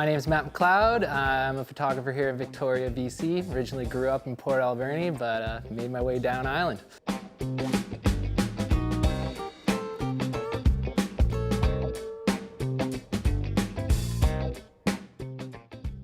My name is MacLeod. I'm a photographer here in Victoria, BC. Originally grew up in Port Alberni, but made my way down island.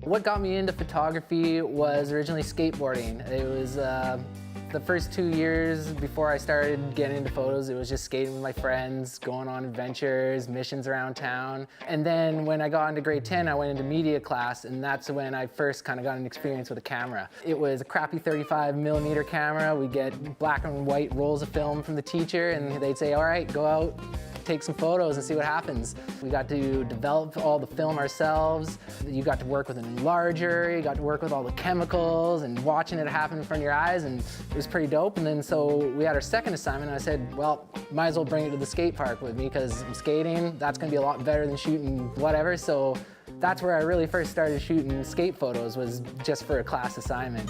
What got me into photography was originally skateboarding. It was the first 2 years before I started getting into photos, it was just skating with my friends, going on adventures, missions around town. And then when I got into grade 10, I went into media class, and that's when I first kind of got an experience with a camera. It was a crappy 35mm camera. We'd get black and white rolls of film from the teacher, and they'd say, all right, go out, take some photos and see what happens. We got to develop all the film ourselves. You got to work with an enlarger, you got to work with all the chemicals and watching it happen in front of your eyes, and it was pretty dope. And then so we had our second assignment, and I said, well, might as well bring it to the skate park with me because I'm skating, that's gonna be a lot better than shooting whatever. So that's where I really first started shooting skate photos, was just for a class assignment.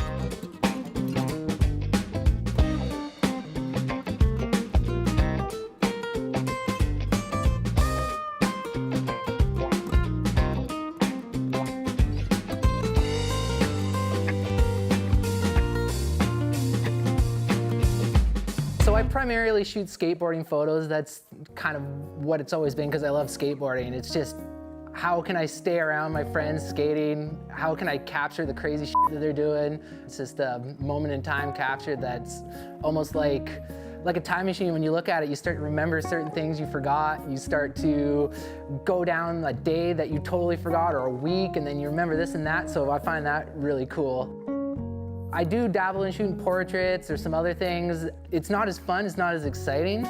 So I primarily shoot skateboarding photos. That's kind of what it's always been because I love skateboarding. It's just, how can I stay around my friends skating? How can I capture the crazy shit that they're doing? It's just a moment in time capture that's almost like a time machine. When you look at it, you start to remember certain things you forgot. You start to go down a day that you totally forgot, or a week, and then you remember this and that. So I find that really cool. I do dabble in shooting portraits or some other things. It's not as fun, it's not as exciting.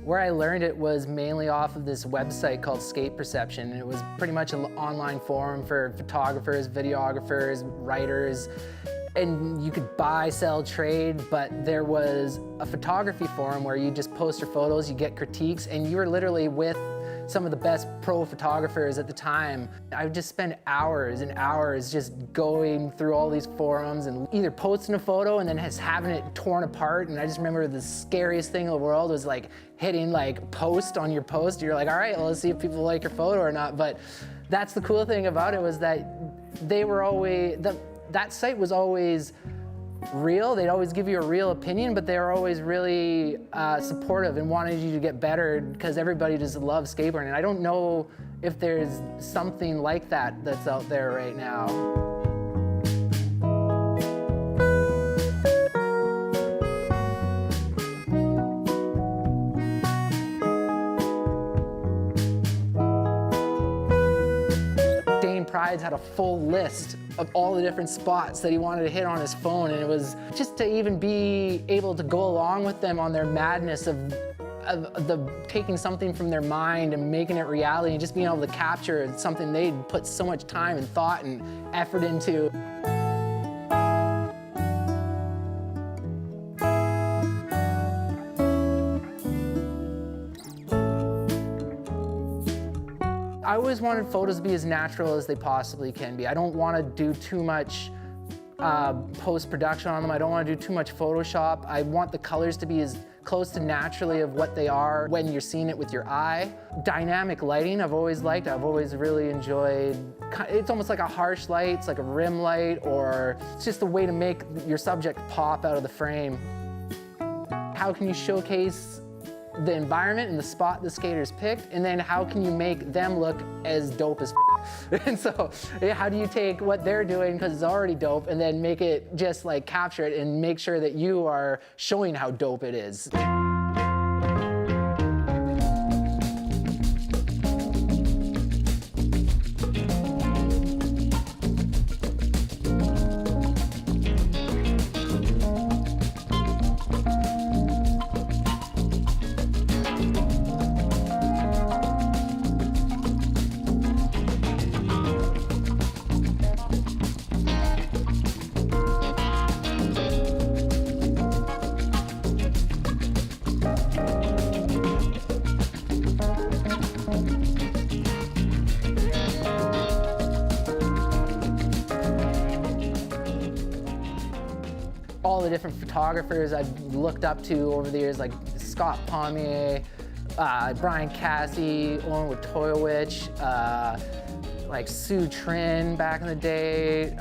Where I learned it was mainly off of this website called Skate Perception, and it was pretty much an online forum for photographers, videographers, writers. And you could buy, sell, trade, but there was a photography forum where you just post your photos, you get critiques, and you were literally with some of the best pro photographers at the time. I would just spend hours and hours just going through all these forums and either posting a photo and then just having it torn apart. And I just remember the scariest thing in the world was like hitting like post on your post. You're like, all right, well, let's see if people like your photo or not. But that's the cool thing about it, was that they were always, that site was always real. They'd always give you a real opinion, but they were always really supportive and wanted you to get better because everybody just loves skateboarding. And I don't know if there's something like that that's out there right now. Pride's had a full list of all the different spots that he wanted to hit on his phone, and it was just to even be able to go along with them on their madness of taking something from their mind and making it reality, and just being able to capture something they'd put so much time and thought and effort into. I always wanted photos to be as natural as they possibly can be. I don't want to do too much post-production on them. I don't want to do too much Photoshop. I want the colors to be as close to naturally of what they are when you're seeing it with your eye. Dynamic lighting I've always liked. I've always really enjoyed. It's almost like a harsh light. It's like a rim light, or it's just a way to make your subject pop out of the frame. How can you showcase the environment and the spot the skaters picked, and then how can you make them look as dope as And so how do you take what they're doing, because it's already dope, and then make it just like capture it and make sure that you are showing how dope it is. different photographers I've looked up to over the years, like Scott Pommier, Brian Cassie, Owen Wojtowicz, like Sue Trin back in the day.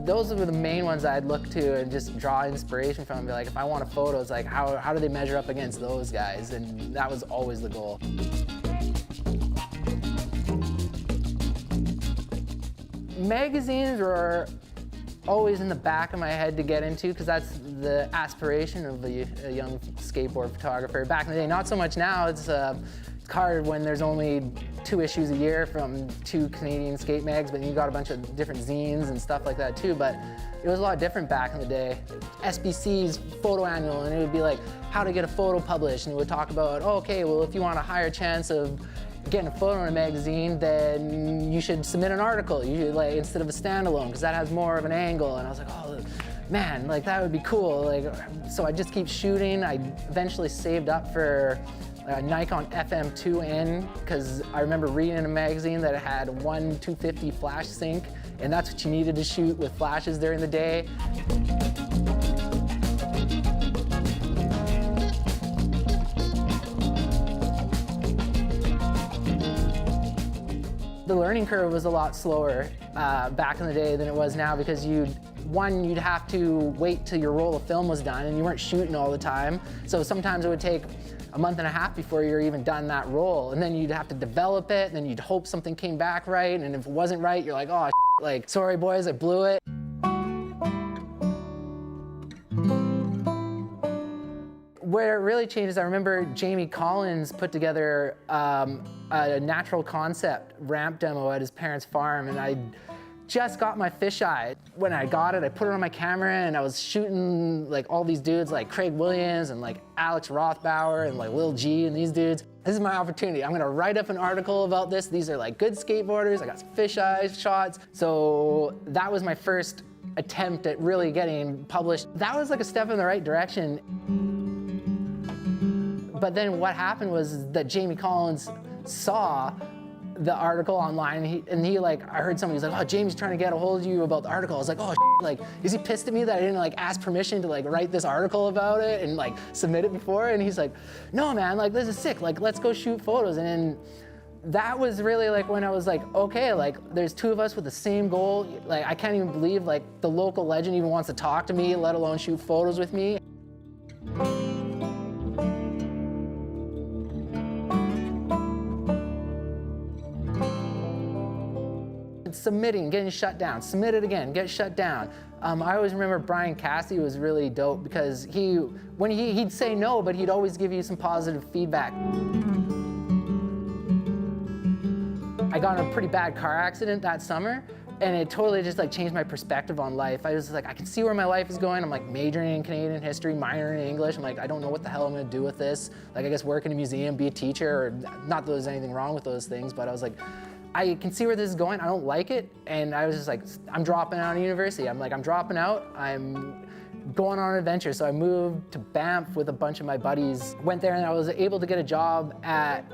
Those were the main ones I'd look to and just draw inspiration from and be like, if I want a photo, it's like, how do they measure up against those guys? And that was always the goal. Magazines were always in the back of my head to get into because that's the aspiration of a young skateboard photographer. Back in the day, not so much now. It's hard when there's only 2 issues a year from 2 Canadian skate mags, but you got a bunch of different zines and stuff like that too. But it was a lot different back in the day. SBC's photo annual, and it would be like how to get a photo published, and it would talk about, oh, okay, well, if you want a higher chance of getting a photo in a magazine, then you should submit an article. You should, like, instead of a standalone, because that has more of an angle. And I was like, oh man, like that would be cool. Like, so I just keep shooting. I eventually saved up for a Nikon FM2N because I remember reading in a magazine that it had 1:250 flash sync, and that's what you needed to shoot with flashes during the day. The learning curve was a lot slower back in the day than it was now because you'd have to wait till your roll of film was done and you weren't shooting all the time. So sometimes it would take a month and a half before you're even done that roll, and then you'd have to develop it, and then you'd hope something came back right, and if it wasn't right, you're like, oh, like, sorry boys, I blew it. Where it really changed is I remember Jamie Collins put together a natural concept ramp demo at his parents' farm, and I just got my fisheye. When I got it, I put it on my camera and I was shooting like all these dudes like Craig Williams and like Alex Rothbauer and like Lil G and these dudes. This is my opportunity. I'm gonna write up an article about this. These are like good skateboarders. I got some fisheye shots. So that was my first attempt at really getting published. That was like a step in the right direction. But then what happened was that Jamie Collins saw the article online, and he like, I heard somebody was like, oh, Jamie's trying to get a hold of you about the article. I was like, oh, like, is he pissed at me that I didn't like ask permission to like write this article about it and like submit it before? And he's like, no, man, like this is sick. Like, let's go shoot photos. And then that was really like when I was like, okay, like there's 2 of us with the same goal. Like, I can't even believe like the local legend even wants to talk to me, let alone shoot photos with me. Submitting, getting shut down, submit it again, get shut down. I always remember Brian Cassie was really dope because he'd say no, but he'd always give you some positive feedback. I got in a pretty bad car accident that summer, and it totally just like changed my perspective on life. I was like, I can see where my life is going. I'm like majoring in Canadian history, minoring in English. I'm like, I don't know what the hell I'm gonna do with this. Like, I guess work in a museum, be a teacher, or not that there's anything wrong with those things, but I was like, I can see where this is going. I don't like it. And I was just like, I'm dropping out of university. I'm like, I'm dropping out. I'm going on an adventure. So I moved to Banff with a bunch of my buddies. Went there and I was able to get a job at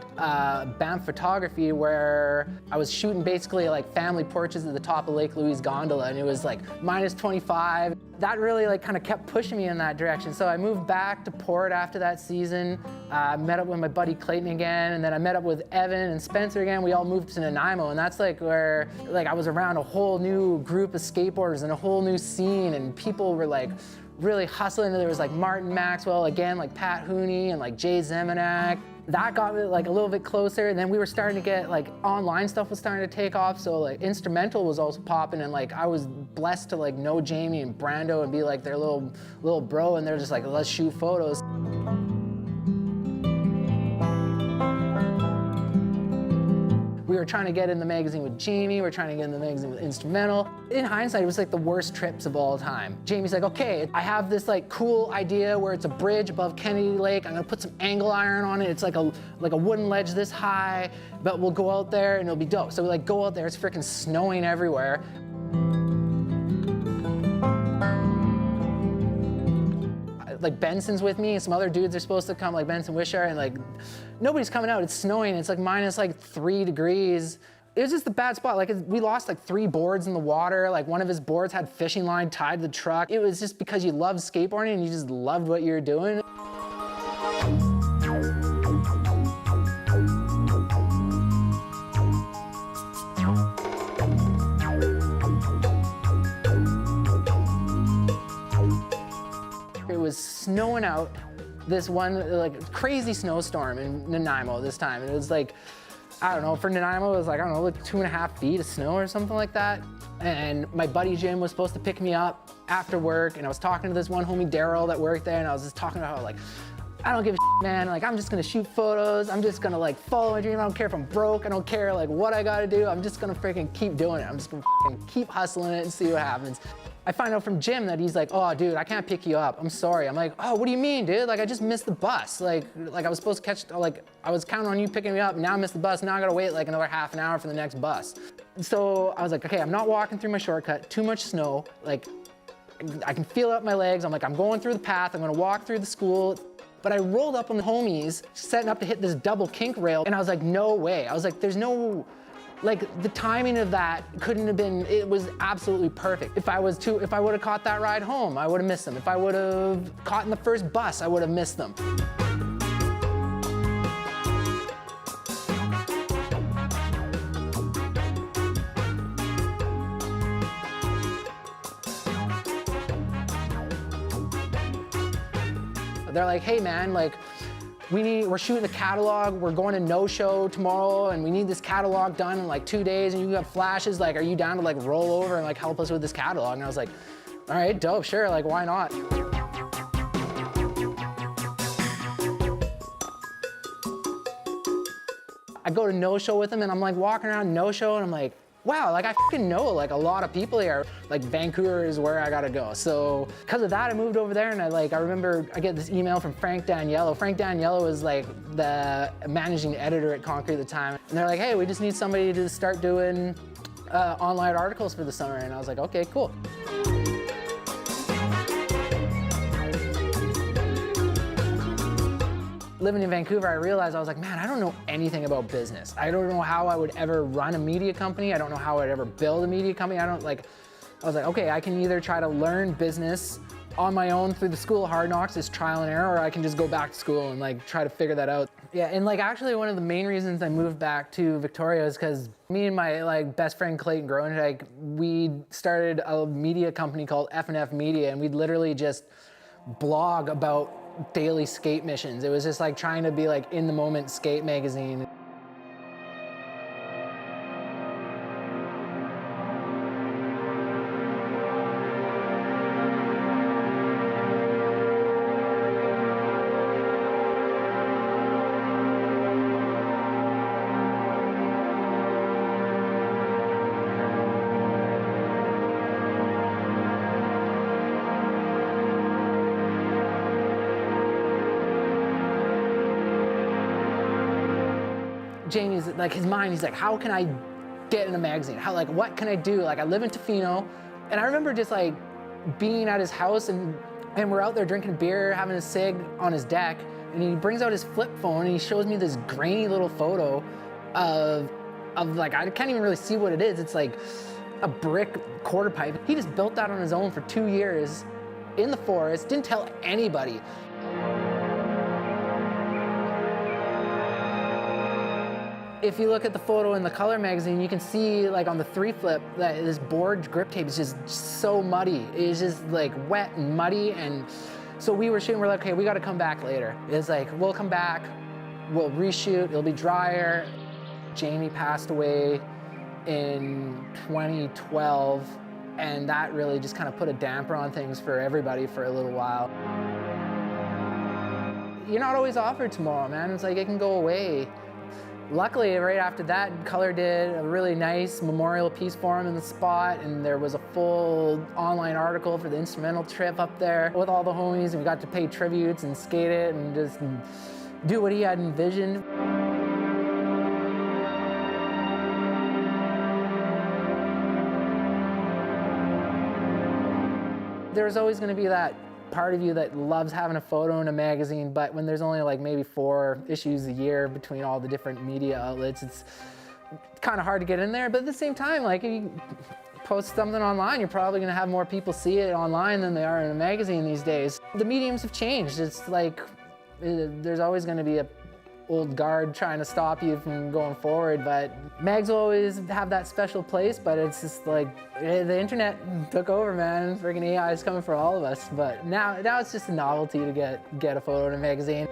Banff Photography, where I was shooting basically like family portraits at the top of Lake Louise Gondola, and it was like -25. That really like kind of kept pushing me in that direction. So I moved back to Port after that season. I met up with my buddy Clayton again, and then I met up with Evan and Spencer again. We all moved to Nanaimo, and that's like where like I was around a whole new group of skateboarders and a whole new scene, and people were like really hustling. There was like Martin Maxwell again, like Pat Hooney and like Jay Zemanak. That got me like a little bit closer, and then we were starting to get like online stuff was starting to take off, so like instrumental was also popping, and like I was blessed to like know Jamie and Brando and be like their little bro, and they're just like, let's shoot photos. We were trying to get in the magazine with Jamie, we were trying to get in the magazine with Instrumental. In hindsight, it was like the worst trips of all time. Jamie's like, okay, I have this like cool idea where it's a bridge above Kennedy Lake. I'm gonna put some angle iron on it. It's like a wooden ledge this high, but we'll go out there and it'll be dope. So we like go out there, it's freaking snowing everywhere. Like Benson's with me, and some other dudes are supposed to come, like Benson Wishart, and like nobody's coming out. It's snowing. It's like -3 degrees. It was just a bad spot. Like we lost like 3 boards in the water. Like one of his boards had fishing line tied to the truck. It was just because you loved skateboarding and you just loved what you were doing. It was snowing out, this one like crazy snowstorm in Nanaimo this time. And it was like, I don't know, for Nanaimo, it was like, I don't know, like 2.5 feet of snow or something like that. And my buddy Jim was supposed to pick me up after work, and I was talking to this one homie Daryl that worked there, and I was just talking about how like, I don't give a shit, man. Like, I'm just gonna shoot photos. I'm just gonna like follow my dream. I don't care if I'm broke. I don't care like what I gotta do. I'm just gonna freaking keep doing it. I'm just gonna keep hustling it and see what happens. I find out from Jim that he's like, oh, dude, I can't pick you up. I'm sorry. I'm like, oh, what do you mean, dude? Like, I just missed the bus. Like I was supposed to catch, like, I was counting on you picking me up. Now I missed the bus. Now I gotta wait like another half an hour for the next bus. So I was like, okay, I'm not walking through my shortcut. Too much snow. Like, I can feel it up my legs. I'm like, I'm going through the path. I'm gonna walk through the school. But I rolled up on the homies, setting up to hit this double kink rail, and I was like, no way. I was like, there's no, like the timing of that couldn't have been, it was absolutely perfect. If I would have caught that ride home, I would have missed them. If I would have caught in the first bus, I would have missed them. They're like, hey man, like, we're shooting a catalog, we're going to no-show tomorrow, and we need this catalog done in like 2 days, and you have flashes, like, are you down to like roll over and like help us with this catalog? And I was like, all right, dope, sure, like, why not? I go to no-show with them, and I'm like walking around no-show, and I'm like, wow, like I fucking know like a lot of people here. Like Vancouver is where I gotta go. So because of that, I moved over there, and I remember I get this email from Frank Daniello. Frank Daniello was like the managing editor at Concrete at the time. And they're like, hey, we just need somebody to start doing online articles for the summer. And I was like, okay, cool. Living in Vancouver, I realized I was like, man, I don't know anything about business. I don't know how I would ever run a media company. I don't know how I'd ever build a media company. I was like, okay, I can either try to learn business on my own through the school of hard knocks, it's trial and error, or I can just go back to school and like try to figure that out. Yeah, and like actually one of the main reasons I moved back to Victoria is because me and my like best friend Clayton Groendyke, we started a media company called F&F Media, and we'd literally just blog about daily skate missions. It was just like trying to be like in the moment skate magazine. Jamie's like, his mind, he's like, how can I get in a magazine? How, like, what can I do? Like, I live in Tofino, and I remember just like being at his house, and we're out there drinking beer, having a cig on his deck, and he brings out his flip phone and he shows me this grainy little photo of like, I can't even really see what it is. It's like a brick quarter pipe. He just built that on his own for 2 years in the forest, didn't tell anybody. If you look at the photo in the Color magazine, you can see like on the 3-flip that this board grip tape is just so muddy. It's just like wet and muddy. And so we were shooting, we're like, okay, we gotta come back later. It's like, we'll come back, we'll reshoot, it'll be drier. Jamie passed away in 2012, and that really just kind of put a damper on things for everybody for a little while. You're not always offered tomorrow, man. It's like, it can go away. Luckily, right after that, Color did a really nice memorial piece for him in the spot, and there was a full online article for the instrumental trip up there with all the homies, and we got to pay tributes and skate it and just do what he had envisioned. There's always going to be that part of you that loves having a photo in a magazine, but when there's only like maybe 4 issues a year between all the different media outlets, kind of hard to get in there, but at the same time, like if you post something online, you're probably gonna have more people see it online than they are in a magazine these days. The mediums have changed. It's like, there's always gonna be a old guard trying to stop you from going forward, but mags will always have that special place, but it's just like, the internet took over, man. Freaking AI is coming for all of us, but now it's just a novelty to get a photo in a magazine.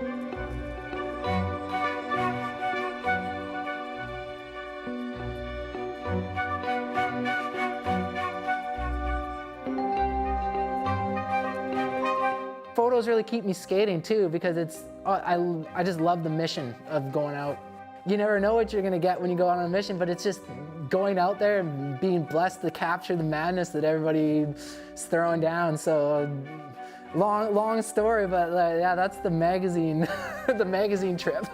Photos really keep me skating too, because I just love the mission of going out. You never know what you're gonna get when you go on a mission, but it's just going out there and being blessed to capture the madness that everybody's throwing down. So long story, but yeah, that's the magazine, the magazine trip.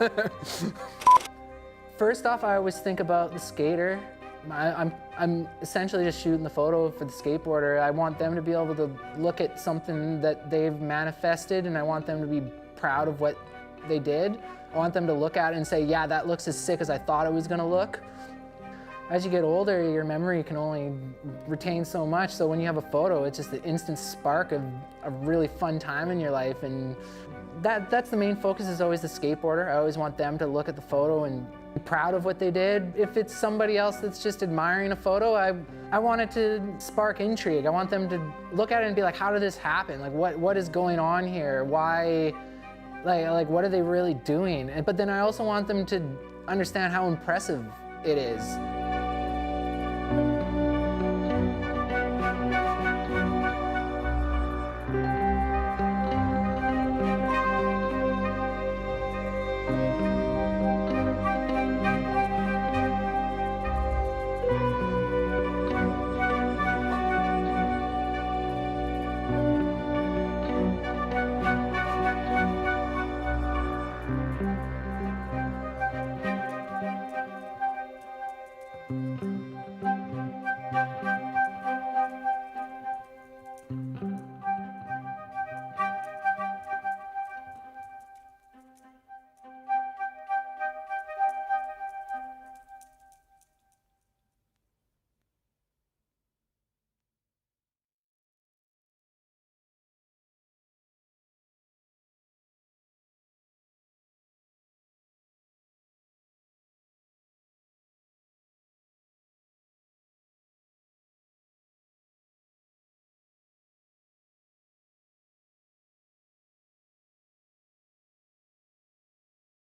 First off, I always think about the skater. I'm essentially just shooting the photo for the skateboarder. I want them to be able to look at something that they've manifested, and I want them to be proud of what they did. I want them to look at it and say, yeah, that looks as sick as I thought it was gonna look. As you get older, your memory can only retain so much, so when you have a photo, it's just the instant spark of a really fun time in your life, and that's the main focus, is always the skateboarder. I always want them to look at the photo and be proud of what they did. If it's somebody else that's just admiring a photo, I want it to spark intrigue. I want them to look at it and be like, how did this happen? Like, what is going on here? Why, like what are they really doing? But then I also want them to understand how impressive it is.